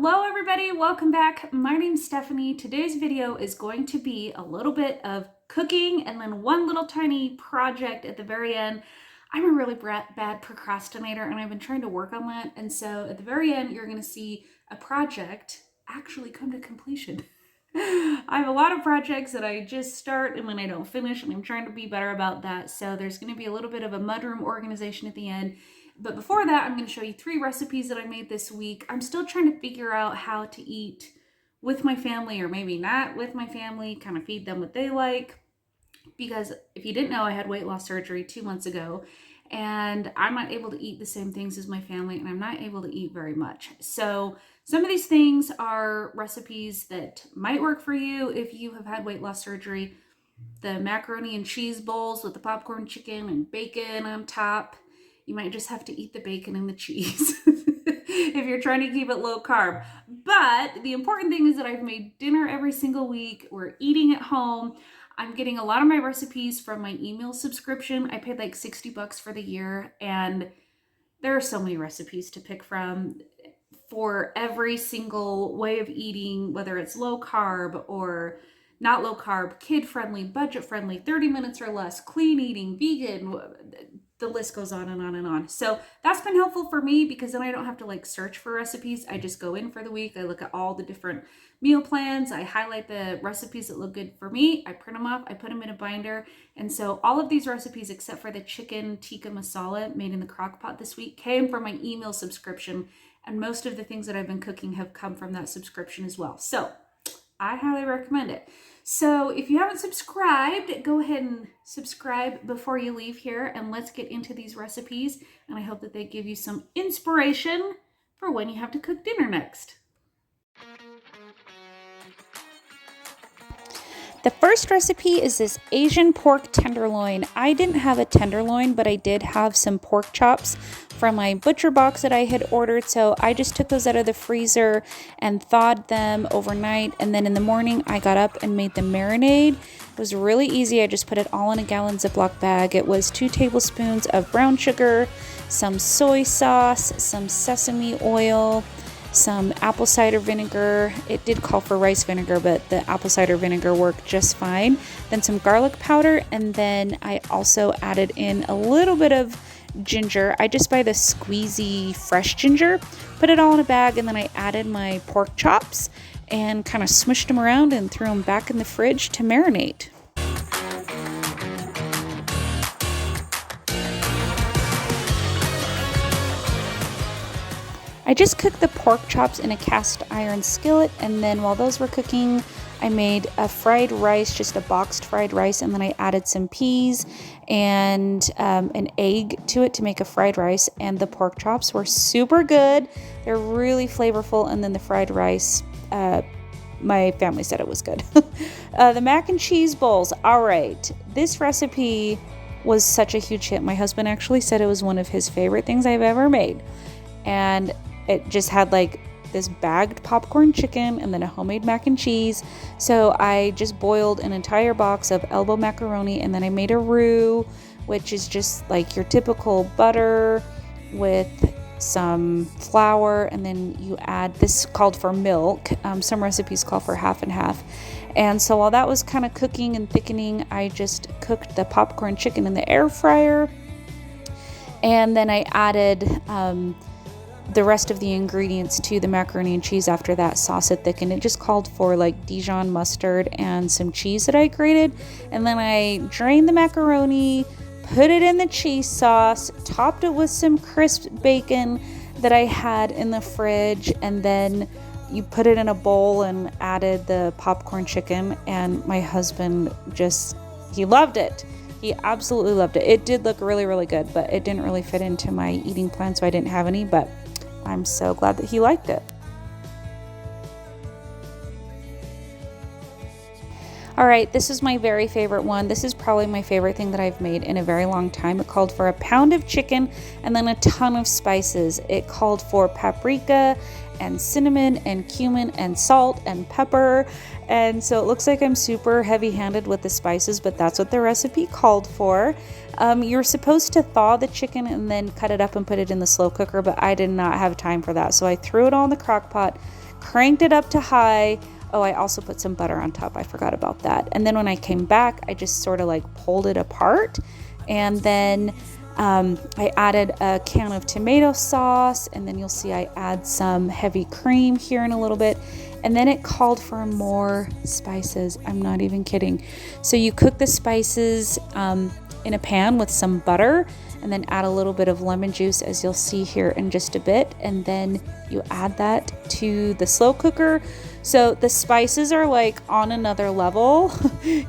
Hello everybody, welcome back. My name's Stephanie. Today's video is going to be a little bit of cooking and then one little tiny project at the very end. I'm a really bad procrastinator and I've been trying to work on that. And so at the very end, you're gonna see a project actually come to completion. I have a lot of projects that I just start and then I don't finish, and I'm trying to be better about that. So there's gonna be a little bit of a mudroom organization at the end. But before that, I'm going to show you 3 recipes that I made this week. I'm still trying to figure out how to eat with my family, or maybe not with my family, kind of feed them what they like. Because if you didn't know, I had weight loss surgery 2 months ago, and I'm not able to eat the same things as my family, and I'm not able to eat very much. So some of these things are recipes that might work for you if you have had weight loss surgery. The macaroni and cheese bowls with the popcorn chicken and bacon on top. You might just have to eat the bacon and the cheese if you're trying to keep it low carb. But the important thing is that I've made dinner every single week. We're eating at home. I'm getting a lot of my recipes from my email subscription. I paid like $60 for the year, and there are so many recipes to pick from for every single way of eating, whether it's low carb or not low carb, kid friendly, budget friendly, 30 minutes or less, clean eating, vegan. The list goes on and on and on. So that's been helpful for me, because then I don't have to like search for recipes. I just go in for the week. I look at all the different meal plans. I highlight the recipes that look good for me. I print them off. I put them in a binder. And so all of these recipes, except for the chicken tikka masala made in the Crockpot this week, came from my email subscription. And most of the things that I've been cooking have come from that subscription as well. So I highly recommend it. So if you haven't subscribed, go ahead and subscribe before you leave here, and let's get into these recipes. And I hope that they give you some inspiration for when you have to cook dinner next. The first recipe is this Asian pork tenderloin. I didn't have a tenderloin, but I did have some pork chops from my butcher box that I had ordered. So I just took those out of the freezer and thawed them overnight. And then in the morning, I got up and made the marinade. It was really easy. I just put it all in a gallon Ziploc bag. It was 2 tablespoons of brown sugar, some soy sauce, some sesame oil, some apple cider vinegar. It did call for rice vinegar, but the apple cider vinegar worked just fine. Then some garlic powder, and then I also added in a little bit of ginger. I just buy the squeezy fresh ginger, put it all in a bag, and then I added my pork chops and kind of smushed them around and threw them back in the fridge to marinate. I just cooked the pork chops in a cast iron skillet, and then while those were cooking, I made a fried rice, just a boxed fried rice, and then I added some peas and an egg to it to make a fried rice, and the pork chops were super good. They're really flavorful, and then the fried rice, my family said it was good. The mac and cheese bowls. All right, this recipe was such a huge hit. My husband actually said it was one of his favorite things I've ever made, and it just had like this bagged popcorn chicken and then a homemade mac and cheese. So I just boiled an entire box of elbow macaroni, and then I made a roux, which is just like your typical butter with some flour, and then you add, this called for milk. Some recipes call for half and half. And so while that was kind of cooking and thickening, I just cooked the popcorn chicken in the air fryer. And then I added the rest of the ingredients to the macaroni and cheese after that sauce had thickened. It just called for like Dijon mustard and some cheese that I grated. And then I drained the macaroni, put it in the cheese sauce, topped it with some crisp bacon that I had in the fridge, and then you put it in a bowl and added the popcorn chicken. And my husband he loved it. He absolutely loved it. It did look really, really good, but it didn't really fit into my eating plan, so I didn't have any, but I'm so glad that he liked it. All right, this is my very favorite one. This is probably my favorite thing that I've made in a very long time. It called for a pound of chicken and then a ton of spices. It called for paprika and cinnamon and cumin and salt and pepper. And so it looks like I'm super heavy-handed with the spices, but that's what the recipe called for. You're supposed to thaw the chicken and then cut it up and put it in the slow cooker, but I did not have time for that. So I threw it all in the crock pot, cranked it up to high. Oh, I also put some butter on top. I forgot about that. And then when I came back, I just sort of like pulled it apart. And then I added a can of tomato sauce. And then you'll see I add some heavy cream here in a little bit. And then it called for more spices. I'm not even kidding. So you cook the spices in a pan with some butter, and then add a little bit of lemon juice, as you'll see here in just a bit. And then you add that to the slow cooker. So the spices are like on another level.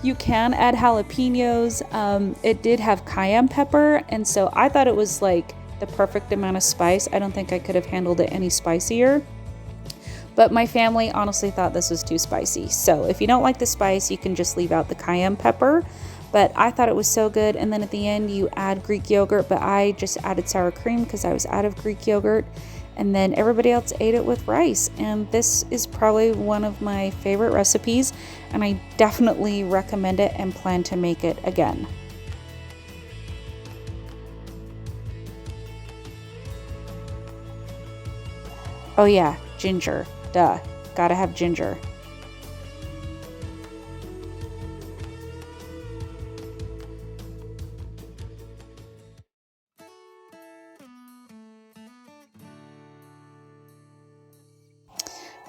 You can add jalapenos. It did have cayenne pepper, and so I thought it was like the perfect amount of spice. I don't think I could have handled it any spicier. But my family honestly thought this was too spicy. So if you don't like the spice, you can just leave out the cayenne pepper. But I thought it was so good. And then at the end, you add Greek yogurt, but I just added sour cream because I was out of Greek yogurt. And then everybody else ate it with rice. And this is probably one of my favorite recipes, and I definitely recommend it and plan to make it again. Oh yeah, ginger. Duh. Gotta have ginger.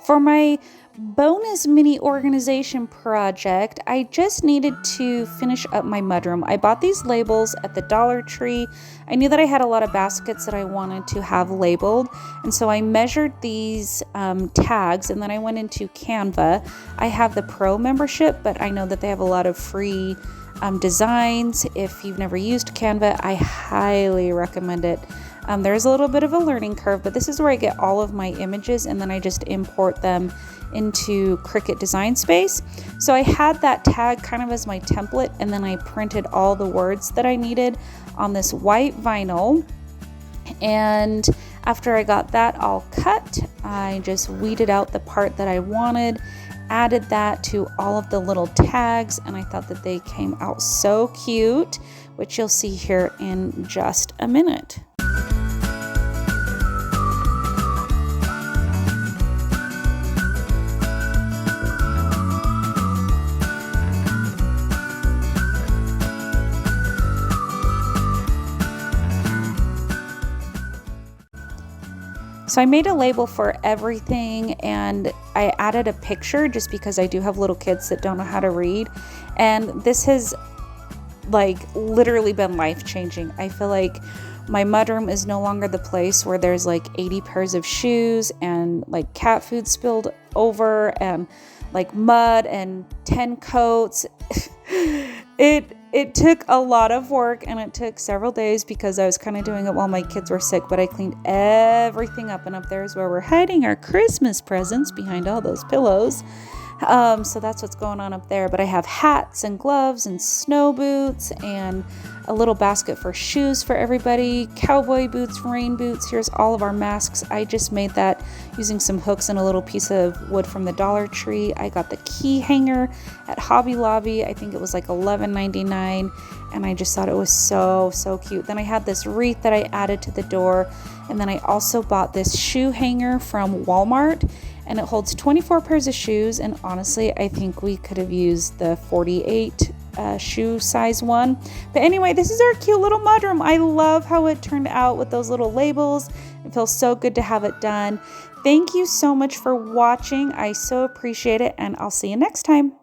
For my bonus mini organization project, I just needed to finish up my mudroom. I bought these labels at the Dollar Tree. I knew that I had a lot of baskets that I wanted to have labeled, and so I measured these tags, and then I went into Canva. I have the Pro membership, but I know that they have a lot of free designs. If you've never used Canva, I highly recommend it. There's a little bit of a learning curve, but this is where I get all of my images, and then I just import them into Cricut Design Space. So I had that tag kind of as my template, and then I printed all the words that I needed on this white vinyl. And after I got that all cut, I just weeded out the part that I wanted, added that to all of the little tags, and I thought that they came out so cute, which you'll see here in just a minute. So I made a label for everything, and I added a picture just because I do have little kids that don't know how to read. And this has like literally been life-changing. I feel like my mudroom is no longer the place where there's like 80 pairs of shoes and like cat food spilled over and like mud and 10 coats. It took a lot of work, and it took several days because I was kind of doing it while my kids were sick, but I cleaned everything up, and up there is where we're hiding our Christmas presents, behind all those pillows. So that's what's going on up there. But I have hats and gloves and snow boots and a little basket for shoes for everybody, cowboy boots, rain boots. Here's all of our masks. I just made that using some hooks and a little piece of wood from the Dollar Tree. I got the key hanger at Hobby Lobby. I think it was like $11.99, and I just thought it was so cute. Then I had this wreath that I added to the door, and then I also bought this shoe hanger from Walmart, and it holds 24 pairs of shoes. And honestly, I think we could have used the 48 shoe size one. But anyway, this is our cute little mudroom. I love how it turned out with those little labels. It feels so good to have it done. Thank you so much for watching. I so appreciate it, and I'll see you next time.